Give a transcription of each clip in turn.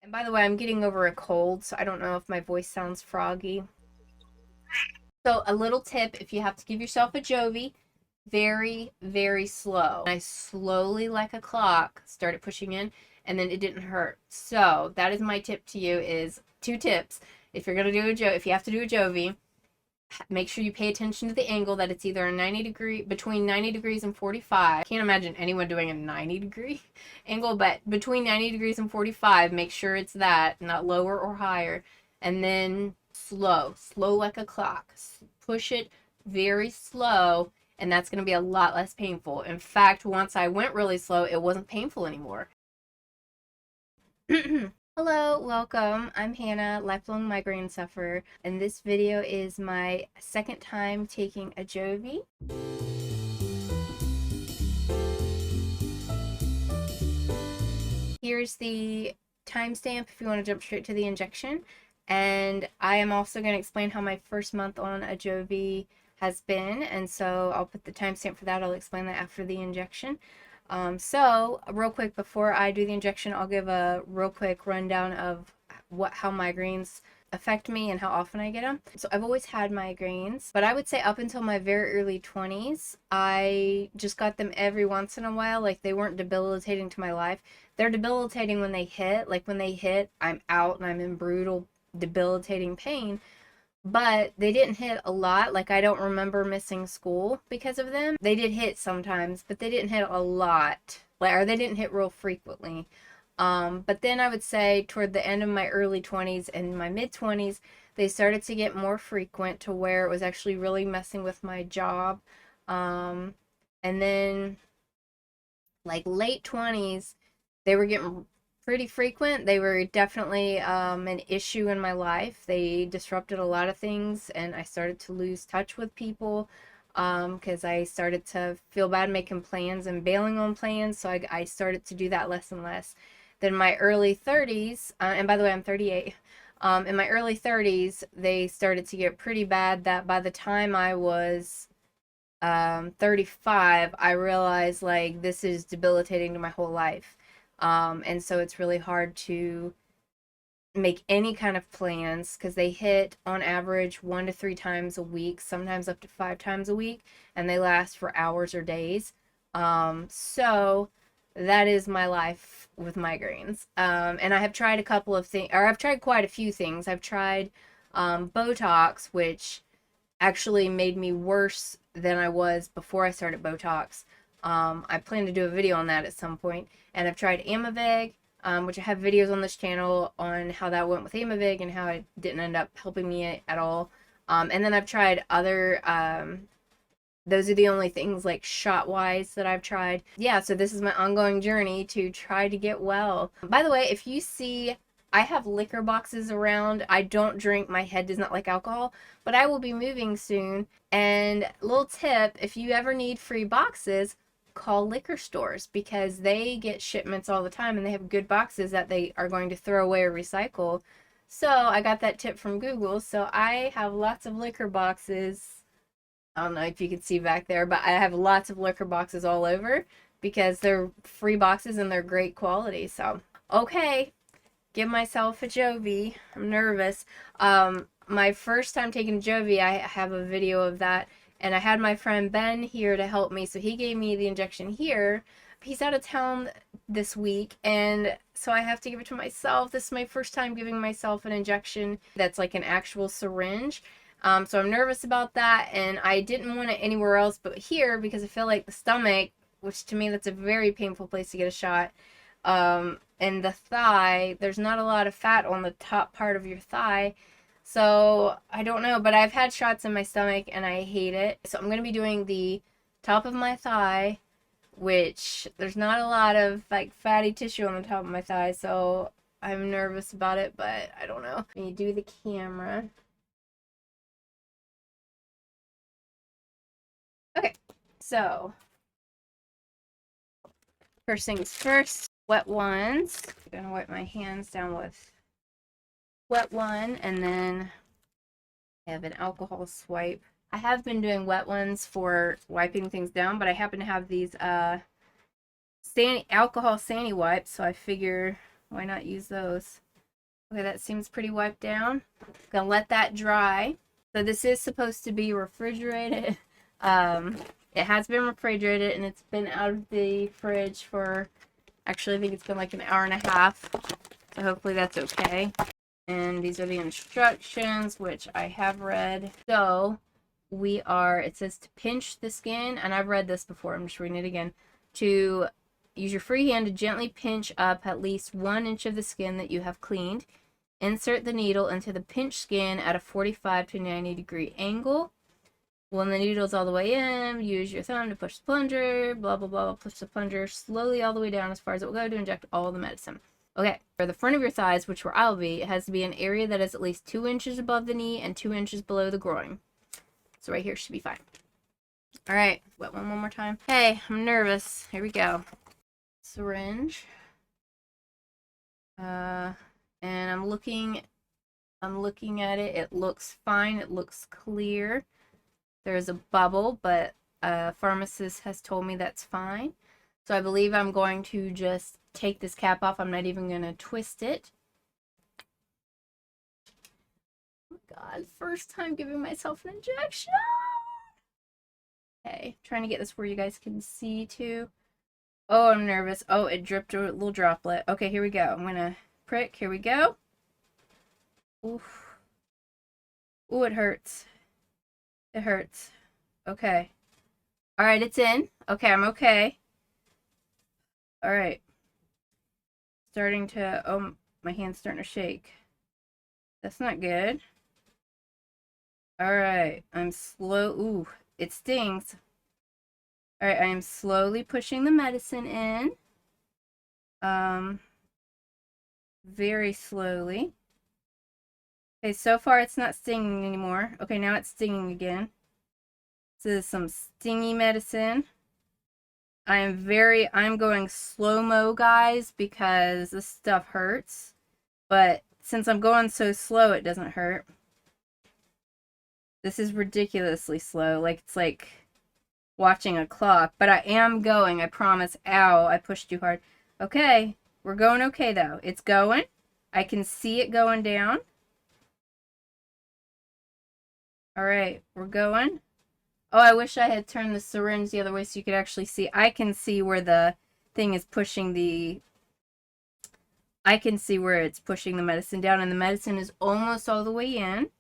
And by the way, I'm getting over a cold, so I don't know if my voice sounds froggy. So a little tip, if you have to give yourself a AJOVY, very, very slow. I slowly, like a clock, started pushing in, and then it didn't hurt. So that is my tip to you, is two tips. If you're gonna do if you have to do a AJOVY, make sure you pay attention to the angle, that it's either a 90 degree, between 90 degrees and 45. I can't imagine anyone doing a 90 degree angle, but between 90 degrees and 45, make sure it's that, not lower or higher. And then slow like a clock. Push it very slow, and that's going to be a lot less painful. In fact, once I went really slow, it wasn't painful anymore. Hello, welcome. I'm Hannah, lifelong migraine sufferer, and this video is my second time taking a AJOVY. Here's the timestamp if you want to jump straight to the injection, and I am also going to explain how my first month on a AJOVY has been, and so I'll put the timestamp for that. I'll explain that after the injection. So real quick, before I do the injection, I'll give a real quick rundown of how migraines affect me and how often I get them. So I've always had migraines, but I would say up until my very early 20s, I just got them every once in a while. Like, they weren't debilitating to my life. They're debilitating when they hit. Like, when they hit, I'm out and I'm in brutal, debilitating pain. But they didn't hit a lot. Like, I don't remember missing school because of them. They did hit sometimes, but they didn't hit a lot. Or they didn't hit real frequently. But then I would say toward the end of my early 20s and my mid 20s, they started to get more frequent to where it was actually really messing with my job. And then, like, late 20s, they were getting pretty frequent. They were definitely an issue in my life. They disrupted a lot of things, and I started to lose touch with people because I started to feel bad making plans and bailing on plans, so I started to do that less and less. Then my early 30s, and by the way, I'm 38. In my early 30s, they started to get pretty bad that by the time I was 35, I realized, like, this is debilitating to my whole life. And so it's really hard to make any kind of plans because they hit on average 1 to 3 times a week, sometimes up to 5 times a week, and they last for hours or days. So that is my life with migraines. And I have tried a couple of things, or I've tried quite a few things. I've tried Botox, which actually made me worse than I was before I started Botox. I plan to do a video on that at some point. And I've tried AJOVY, which I have videos on this channel on how that went with AJOVY and how it didn't end up helping me at all. And then I've tried other, those are the only things, like, shot-wise that I've tried. Yeah, so this is my ongoing journey to try to get well. By the way, if you see, I have liquor boxes around. I don't drink. My head does not like alcohol, but I will be moving soon. And little tip, if you ever need free boxes, call liquor stores because they get shipments all the time and they have good boxes that they are going to throw away or recycle. So I got that tip from Google. So I have lots of liquor boxes. I don't know if you can see back there, but I have lots of liquor boxes all over because they're free boxes and they're great quality. So, okay, give myself a AJOVY. I'm nervous. My first time taking a AJOVY, I have a video of that. And I had my friend Ben here to help me, so he gave me the injection here. He's out of town this week, and so I have to give it to myself. This is my first time giving myself an injection that's like an actual syringe. So I'm nervous about that, and I didn't want it anywhere else but here because I feel like the stomach, which to me that's a very painful place to get a shot, and the thigh, there's not a lot of fat on the top part of your thigh. So, I don't know, but I've had shots in my stomach and I hate it. So I'm going to be doing the top of my thigh, which there's not a lot of, like, fatty tissue on the top of my thigh, so I'm nervous about it, but I don't know. When you do the camera. Okay, so first things first, wet ones. I'm going to wipe my hands down with wet one, and then I have an alcohol swipe. I have been doing wet ones for wiping things down, but I happen to have these alcohol Sani wipes, so I figure why not use those. Okay, that seems pretty wiped down. I'm gonna let that dry. So this is supposed to be refrigerated. It has been refrigerated and it's been out of the fridge for, actually I think it's been like an hour and a half. So hopefully that's okay. And these are the instructions, which I have read. So it says to pinch the skin, and I've read this before, I'm just reading it again. To use your free hand to gently pinch up at least 1 inch of the skin that you have cleaned. Insert the needle into the pinched skin at a 45 to 90 degree angle. When the needle's all the way in, use your thumb to push the plunger, blah, blah, blah, push the plunger slowly all the way down as far as it will go to inject all the medicine. Okay, for the front of your thighs, which where I'll be, it has to be an area that is at least 2 inches above the knee and 2 inches below the groin. So right here should be fine. All right, wet one more time. Hey, I'm nervous. Here we go. Syringe. And I'm looking at it. It looks fine. It looks clear. There's a bubble, but a pharmacist has told me that's fine. So I believe I'm going to just take this cap off. I'm not even going to twist it. Oh my God, first time giving myself an injection. Okay, trying to get this where you guys can see too. Oh, I'm nervous. Oh, it dripped a little droplet. Okay, here we go. I'm going to prick. Here we go. Oof. Ooh, it hurts. It hurts. Okay. All right, it's in. Okay, I'm okay. All right. Starting to, oh, my hand's starting to shake. That's not good. All right, I'm slow. Ooh, it stings. All right, I am slowly pushing the medicine in. Very slowly. Okay, so far it's not stinging anymore. Okay, now it's stinging again. This is some stingy medicine. I'm going slow-mo, guys, because this stuff hurts. But since I'm going so slow, it doesn't hurt. This is ridiculously slow. Like, it's like watching a clock. But I am going, I promise. Ow, I pushed too hard. Okay, we're going okay, though. It's going. I can see it going down. All right, we're going. Oh, I wish I had turned the syringe the other way so you could actually see. I can see where the thing is pushing the... I can see where it's pushing the medicine down, and the medicine is almost all the way in.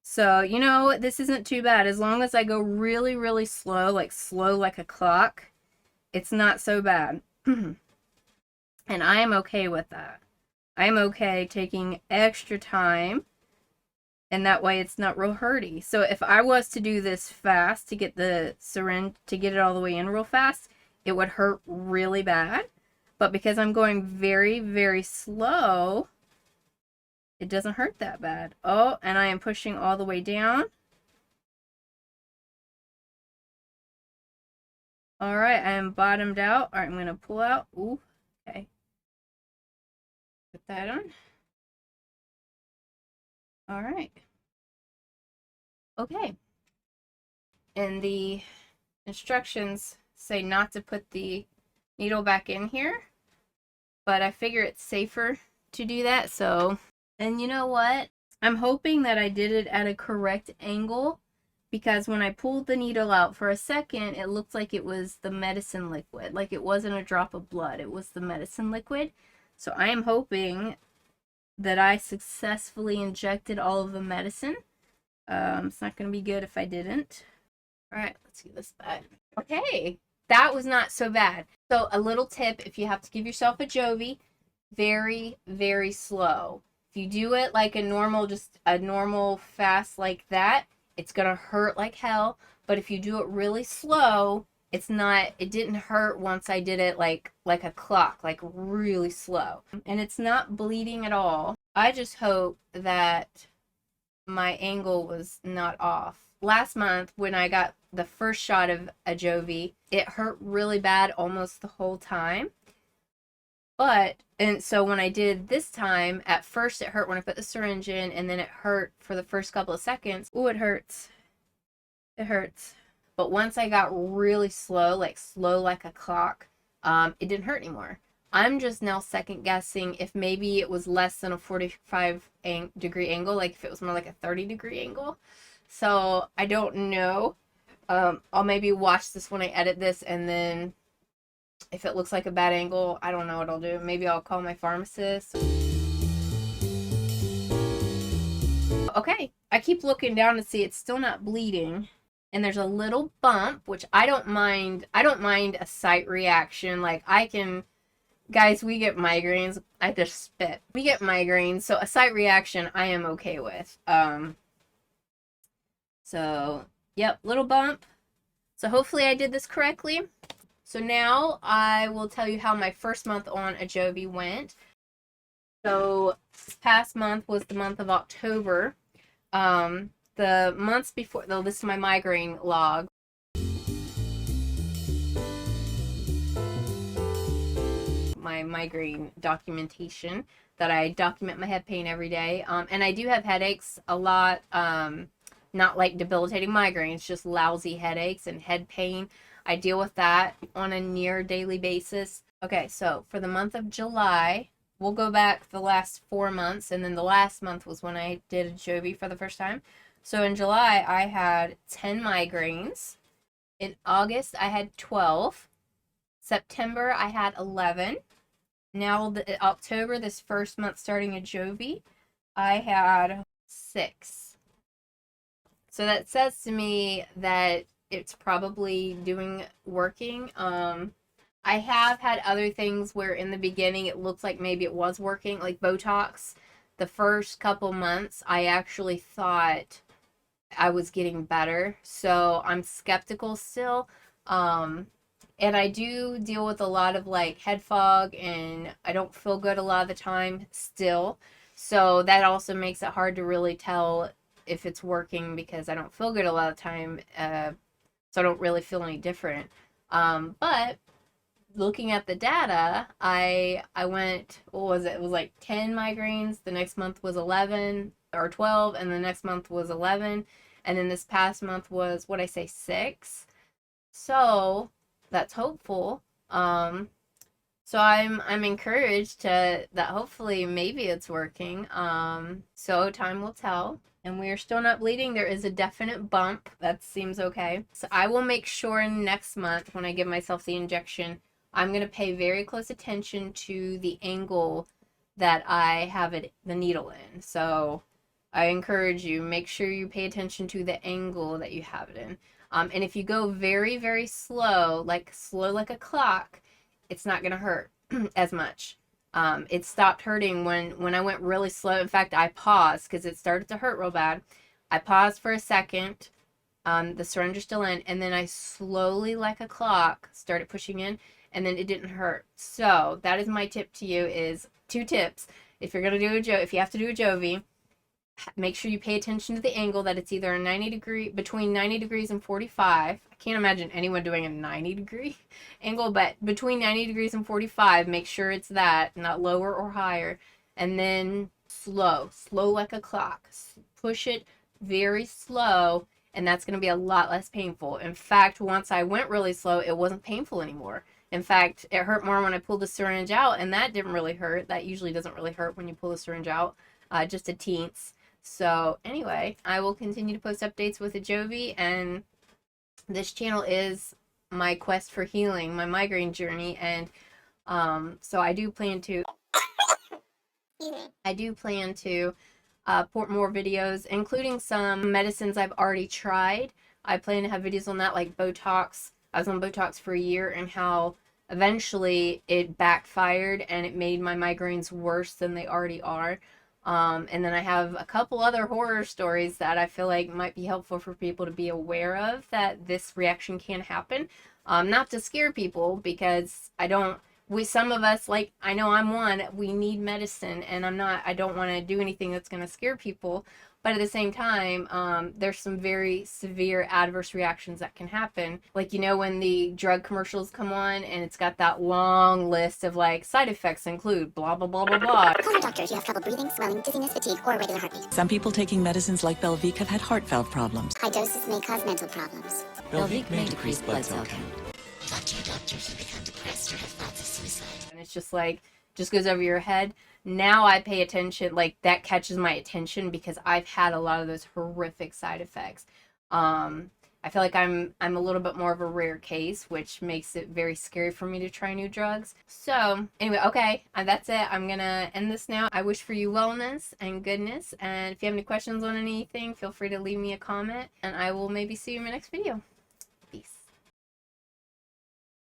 So, you know, this isn't too bad. As long as I go really, really slow like a clock, it's not so bad. And I am okay with that. I'm okay taking extra time. And that way it's not real hurty. So if I was to do this fast to get the syringe, to get it all the way in real fast, it would hurt really bad. But because I'm going very, very slow, it doesn't hurt that bad. Oh, and I am pushing all the way down. All right, I am bottomed out. All right, I'm going to pull out. Ooh, okay. Put that on. All right. Okay. And the instructions say not to put the needle back in here, but I figure it's safer to do that. So, and you know what? I'm hoping that I did it at a correct angle, because when I pulled the needle out for a second, it looked like it was the medicine liquid. Like it wasn't a drop of blood. It was the medicine liquid. So I am hoping that I successfully injected all of the medicine. It's not going to be good if I didn't. All right, let's get this back. Okay, that was not so bad. So a little tip, if you have to give yourself AJOVY, very, very slow. If you do it like a normal, just a normal fast like that, it's going to hurt like hell. But if you do it really slow, it didn't hurt once I did it like a clock, like really slow. And it's not bleeding at all. I just hope that my angle was not off. Last month, when I got the first shot of AJOVY, it hurt really bad almost the whole time. And so when I did this time, at first it hurt when I put the syringe in, and then it hurt for the first couple of seconds. Ooh, it hurts. It hurts. But once I got really slow like a clock, it didn't hurt anymore. I'm just now second guessing if maybe it was less than a 45-degree angle, like if it was more like a 30-degree angle. So I don't know. I'll maybe watch this when I edit this, and then if it looks like a bad angle, I don't know what I'll do. Maybe I'll call my pharmacist. Okay, I keep looking down to see it's still not bleeding. And there's a little bump, which I don't mind. I don't mind a site reaction. Like, I can, guys, we get migraines. I just spit. We get migraines, so a site reaction I am okay with. So, yep, little bump. So hopefully I did this correctly. So now I will tell you how my first month on AJOVY went. So this past month was the month of October. The months before, though, this is my migraine log. My migraine documentation that I document my head pain every day. And I do have headaches a lot, not like debilitating migraines, just lousy headaches and head pain. I deal with that on a near daily basis. Okay, so for the month of July, we'll go back the last 4 months, and then the last month was when I did AJOVY for the first time. So in July, I had 10 migraines. In August, I had 12. September, I had 11. Now, October, this first month starting AJOVY, I had 6. So that says to me that it's probably working. I have had other things where in the beginning it looks like maybe it was working, like Botox. The first couple months, I actually thought I was getting better, so I'm skeptical still. And I do deal with a lot of like head fog, and I don't feel good a lot of the time still. So that also makes it hard to really tell if it's working, because I don't feel good a lot of the time. So I don't really feel any different. But looking at the data, I went, what was it? It was like 10 migraines. The next month was 11 or 12, and the next month was 11. And then this past month was, what I say, 6. So that's hopeful. So I'm encouraged that hopefully maybe it's working. So time will tell. And we are still not bleeding. There is a definite bump. That seems okay. So I will make sure next month when I give myself the injection, I'm going to pay very close attention to the angle that I have the needle in. So I encourage you, make sure you pay attention to the angle that you have it in. And if you go very, very slow like a clock, it's not going to hurt as much. It stopped hurting when I went really slow. In fact, I paused because it started to hurt real bad. I paused for a second. The syringe is still in, and then I slowly, like a clock, started pushing in, and then it didn't hurt. So that is my tip to you, is 2 tips. If you're going to do if you have to do AJOVY, make sure you pay attention to the angle, that it's either a between 90 degrees and 45. I can't imagine anyone doing a 90-degree angle, but between 90 degrees and 45, make sure it's that, not lower or higher. And then slow like a clock. Push it very slow, and that's going to be a lot less painful. In fact, once I went really slow, it wasn't painful anymore. In fact, it hurt more when I pulled the syringe out, and that didn't really hurt. That usually doesn't really hurt when you pull the syringe out, just a teens. So anyway, I will continue to post updates with AJOVY, and this channel is my quest for healing, my migraine journey, and so I do plan to put more videos, including some medicines I've already tried. I plan to have videos on that, like Botox. I was on Botox for a year, and how eventually it backfired and it made my migraines worse than they already are. And then I have a couple other horror stories that I feel like might be helpful for people to be aware of, that this reaction can happen. Not to scare people, because some of us, like, I know I'm one, we need medicine, and I don't want to do anything that's going to scare people. But at the same time, there's some very severe adverse reactions that can happen. Like, when the drug commercials come on and it's got that long list of, like, side effects include blah, blah, blah, blah, blah. Call your doctor if you have trouble breathing, swelling, dizziness, fatigue, or irregular heartbeat. Some people taking medicines like Belviq have had heart valve problems. High doses may cause mental problems. Belviq may decrease blood cell count. And it's just like, just goes over your head. Now I pay attention, like that catches my attention because I've had a lot of those horrific side effects. I feel like I'm a little bit more of a rare case, which makes it very scary for me to try new drugs. So anyway, okay, that's it. I'm gonna end this now. I wish for you wellness and goodness, and if you have any questions on anything, feel free to leave me a comment, and I will maybe see you in my next video.